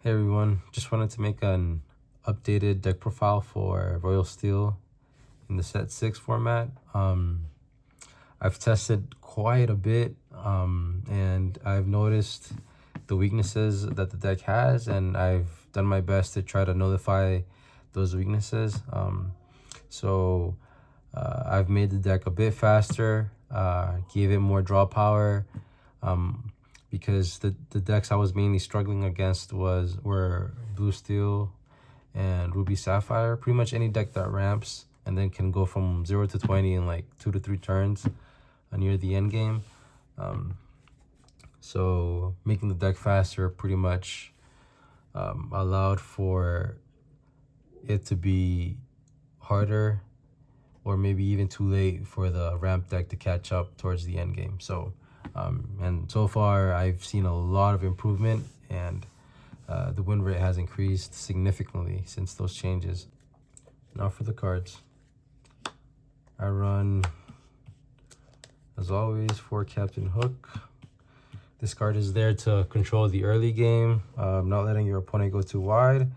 Hey everyone, just wanted to make an updated deck profile for RoyalSteel in the set 6 format. I've tested quite a bit and I've noticed the weaknesses that the deck has, and I've done my best to try to nullify those weaknesses. I've made the deck a bit faster, gave it more draw power, because the decks I was mainly struggling against were BlueSteel and RubySapphire. Pretty much any deck that ramps and then can go from 0 to 20 in like 2 to 3 turns near the end game. So making the deck faster pretty much allowed for it to be harder, or maybe even too late for the ramp deck to catch up towards the end game. And so far I've seen a lot of improvement, and the win rate has increased significantly since those changes. Now for the cards. I run, as always, for Captain Hook. This card is there to control the early game, not letting your opponent go too wide,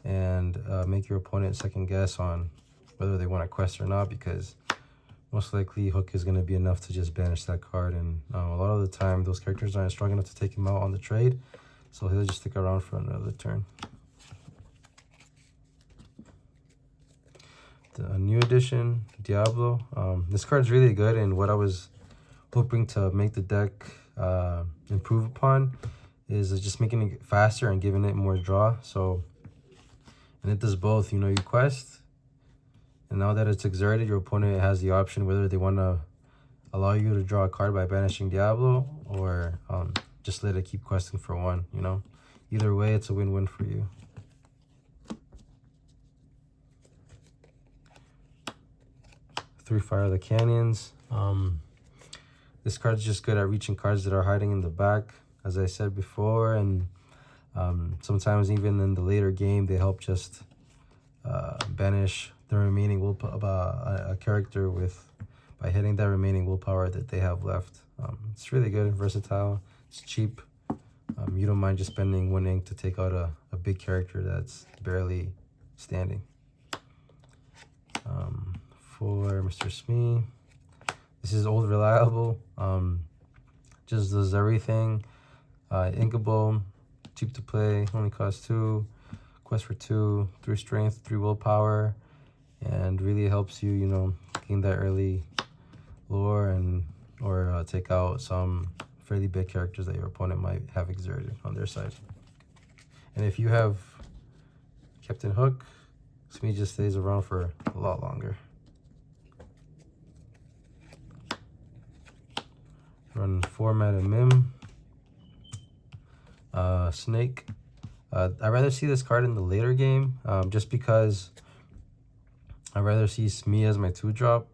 and make your opponent second guess on whether they want to quest or not, because most likely Hook is going to be enough to just banish that card, and a lot of the time those characters aren't strong enough to take him out on the trade, so he'll just stick around for another turn. The new edition, Diablo. This card's really good, and what I was hoping to make the deck improve upon is just making it faster and giving it more draw. And it does both. You quest, and now that it's exerted, your opponent has the option whether they want to allow you to draw a card by banishing Diablo, or just let it keep questing for one. Either way, it's a win-win for you. Fire the Canyons. This card's just good at reaching cards that are hiding in the back, as I said before, and sometimes even in the later game they help just banish the remaining a character by hitting that remaining willpower that they have left. It's really good, versatile, it's cheap. You don't mind just spending 1 ink to take out a big character that's barely standing. For Mr. Smee, this is old reliable, just does everything. Inkable, cheap to play, only costs 2, quest for 2, 3 strength, 3 willpower, and really helps you, gain that early lore or take out some fairly big characters that your opponent might have exerted on their side. And if you have Captain Hook, Smee just stays around for a lot longer. Run 4 mana Mim. Snake. I'd rather see this card in the later game, just because I'd rather see Smee as my 2-drop,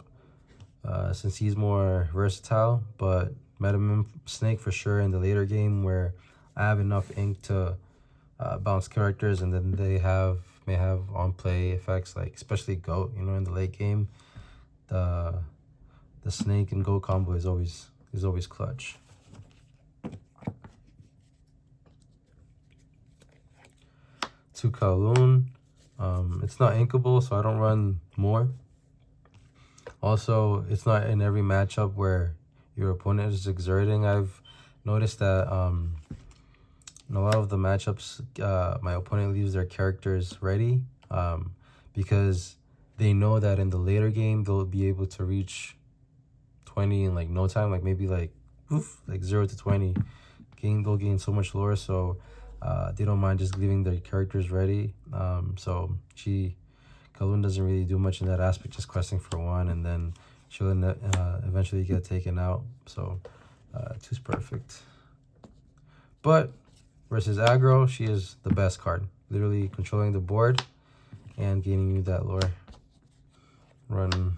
since he's more versatile. But Meta Mim Snake for sure in the later game, where I have enough ink to bounce characters, and then they may have on play effects, like especially Goat. In the late game, the Snake and Goat combo is always clutch. To Kowloon. It's not inkable, so I don't run more. Also, it's not in every matchup where your opponent is exerting. I've noticed that in a lot of the matchups, my opponent leaves their characters ready, because they know that in the later game they'll be able to reach 20 in like no time, like maybe like 0 to 20. They'll gain so much lore, so they don't mind just leaving their characters ready. So Kowloon doesn't really do much in that aspect, just questing for 1, and then she'll eventually get taken out. So 2's perfect. But versus aggro, she is the best card, literally controlling the board and gaining you that lore. Run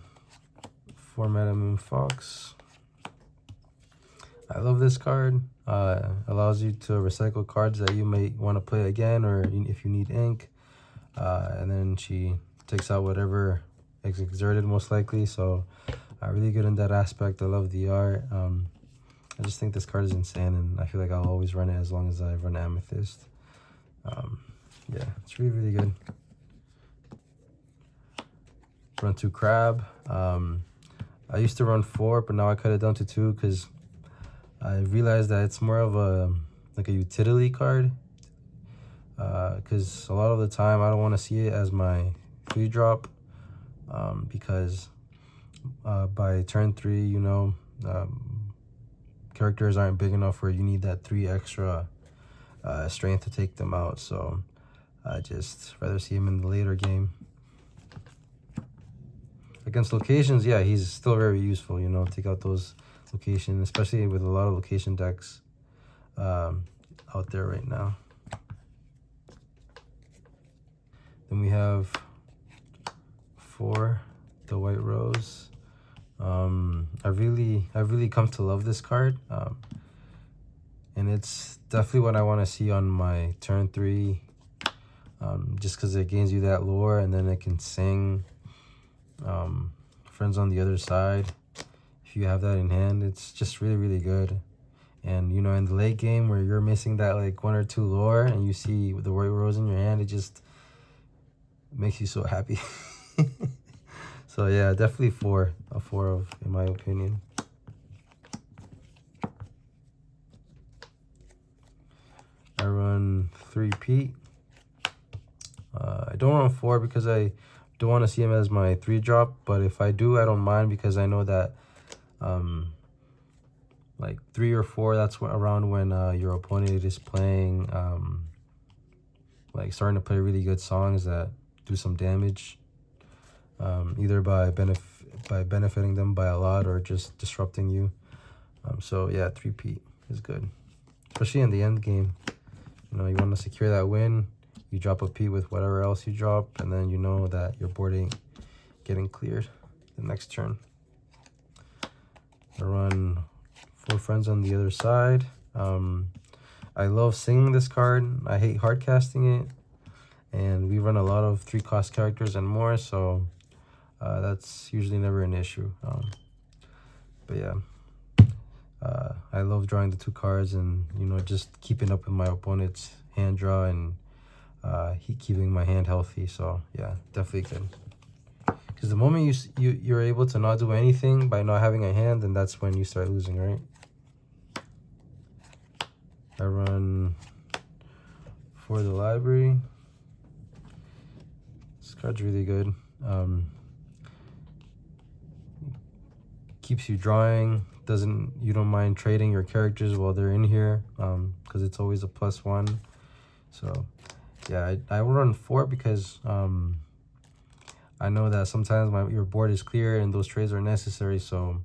4 mana Moon Fox. I love this card. Allows you to recycle cards that you may want to play again, or if you need ink. And then she takes out whatever is exerted, most likely. So really good in that aspect. I love the art. I just think this card is insane, and I feel like I'll always run it as long as I run Amethyst. Yeah, it's really, really good. Run 2 crab. I used to run 4, but now I cut it down to 2 because I realized that it's more of a like a utility card. Because a lot of the time I don't want to see it as my 3 drop. Because by turn 3, you know, characters aren't big enough where you need that 3 extra strength to take them out. So I just rather see him in the later game. Against locations, yeah, he's still very useful, you know, take out those locations, especially with a lot of location decks out there right now. Then we have 4, the White Rose. I've really come to love this card. And it's definitely what I want to see on my turn 3. Just because it gains you that lore, and then it can sing friends on the other side. If you have that in hand, it's just really, really good. And you know, in the late game where you're missing that like 1 or 2 lore and you see the White Rose in your hand, it just makes you so happy. So yeah, definitely a 4 of, in my opinion. I run 3 Pete. I don't run 4 because I don't want to see him as my 3 drop, but if I do, I don't mind because I know that like 3 or 4, that's around when your opponent is playing like starting to play really good songs that do some damage, either by benefiting them by a lot or just disrupting you. So yeah, 3 Pete is good, especially in the end game. You know, you want to secure that win. You drop a P with whatever else you drop, and then you know that your board ain't getting cleared the next turn. I run 4 friends on the other side. I love singing this card. I hate hard casting it. And we run a lot of 3-cost characters and more, so that's usually never an issue. But yeah, I love drawing the 2 cards and, you know, just keeping up with my opponent's hand draw and keeping my hand healthy. So yeah, definitely good. Because the moment you're able to not do anything by not having a hand, then that's when you start losing, right? I run for the library. This card's really good. Keeps you drawing. You don't mind trading your characters while they're in here, because it's always a +1. So yeah, I run 4 because I know that sometimes your board is clear and those trades are necessary, so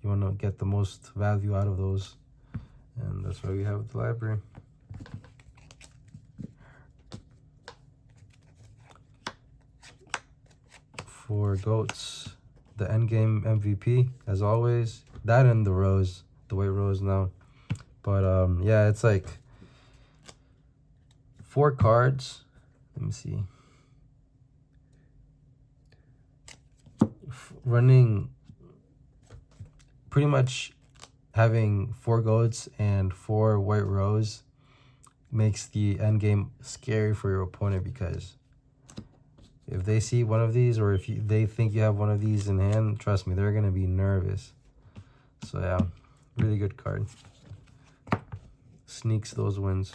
you want to get the most value out of those, and that's why we have the library. For goats, the endgame MVP as always, that and the rose, the White Rose now. But yeah, it's like 4 cards. Let me see. Running, pretty much having 4 goats and 4 White Rose makes the end game scary for your opponent, because if they see one of these, or if they think you have one of these in hand, trust me, they're gonna be nervous. So yeah, really good card. Sneaks those wins.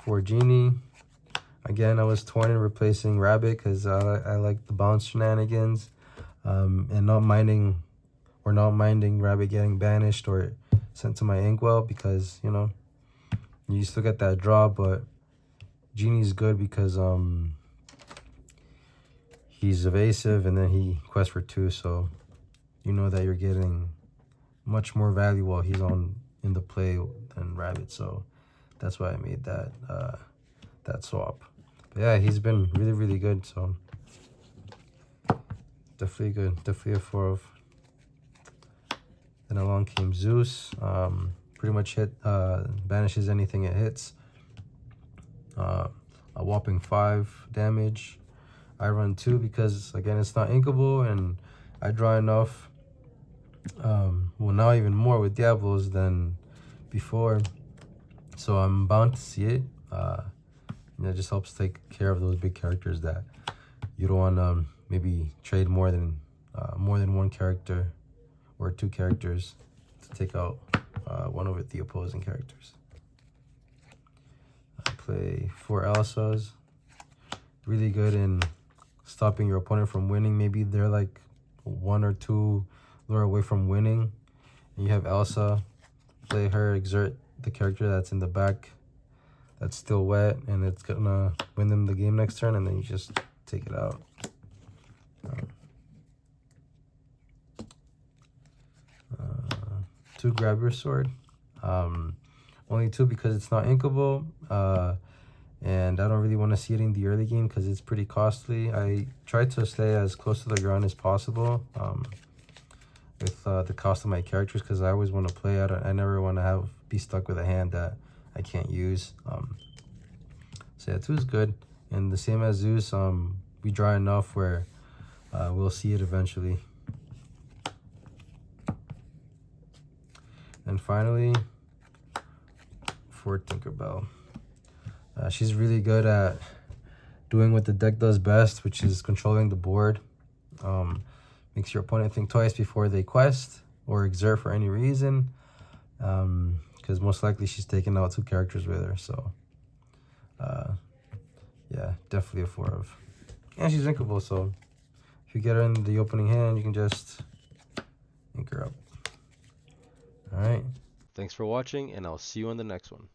For Genie, again, I was torn in replacing Rabbit because I like the bounce shenanigans, and not minding Rabbit getting banished or sent to my inkwell, because, you know, you still get that draw. But Genie's good because he's evasive, and then he quests for 2, so you know that you're getting much more value while he's in the play than Rabbit. So that's why I made that swap. But yeah, he's been really, really good, so definitely good. Definitely a 4 of. Then along came Zeus. Pretty much banishes anything it hits. A whopping 5 damage. I run 2 because, again, it's not inkable, and I draw enough, well, now even more with Diablos than before, So I'm bound to see it. And it just helps take care of those big characters that you don't want to maybe trade more than one character or 2 characters to take out one of the opposing characters. I play 4 Elsas. Really good in stopping your opponent from winning. Maybe they're like 1 or 2 lure away from winning, and you have Elsa. Play her, exert the character that's in the back that's still wet, and it's gonna win them the game next turn, and then you just take it out. To grab your sword. Only 2 because it's not inkable, and I don't really want to see it in the early game because it's pretty costly. I try to stay as close to the ground as possible with the cost of my characters, because I always want to play out. I never want to be stuck with a hand that I can't use. So yeah, 2 is good, and the same as Zeus, we draw enough where we'll see it eventually. And finally, for Tinkerbell. She's really good at doing what the deck does best, which is controlling the board. Makes your opponent think twice before they quest or exert for any reason, because most likely she's taking out 2 characters with her. So yeah, definitely a 4 of. And she's inkable, so if you get her in the opening hand, you can just ink her up. All right. Thanks for watching, and I'll see you on the next one.